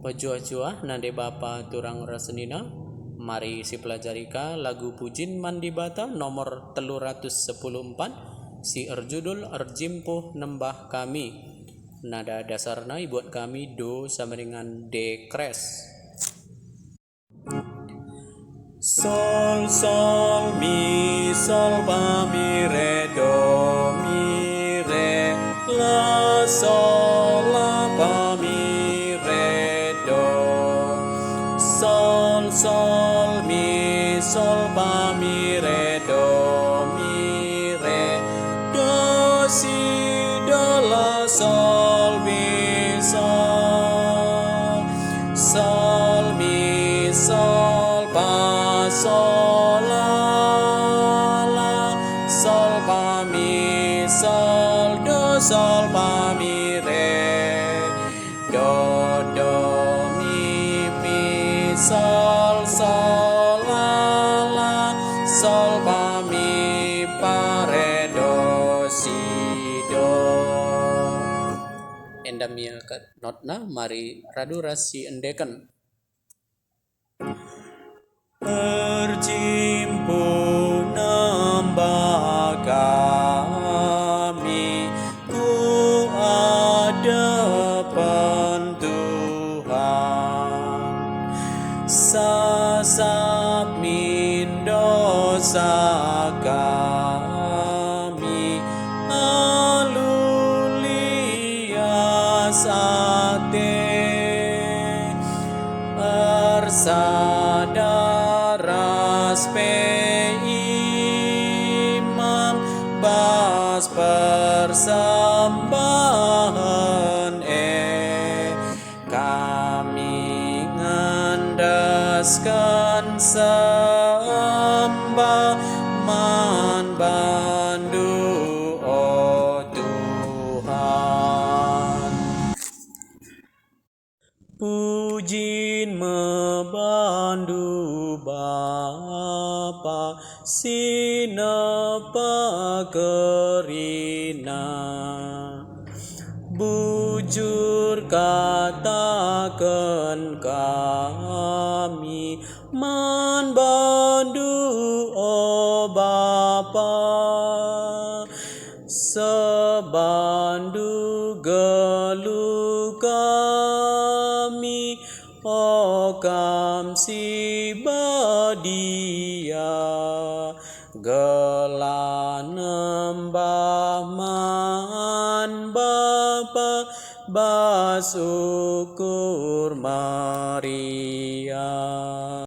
Pejua-jua nade bapa turang rasenina. Mari si pelajarika lagu pujin mandi bata nomor 314 si erjudul erjimpuh nembah kami. Nada dasarna buat kami do sama dengan D kres. Sol sol mi sol fa mi re do mi re la sol la fa mi re do. Sol sol mi sol fa mi re do mi re do si do la sol mi sol. Sol mi sol fa sol la sol fa mi sol do sol fa mi re do do mi sol sol la sol fa mi fa re do si do. Endamia notna mari radu rasi endeken. Berjimpuh nambah kami, ku hadapan Tuhan. Sasap min dosa kami, alulia sate ersadaras pe imam bas persembahan kami ngandaskan sembah man bandu oh Tuhan. Pujin mebandu Bapa sinapa kerina, bujur katakan kami man bandu oh Bapa, sebandu gelu kami oh kam si badia gelanembah man Bapa basukur Maria.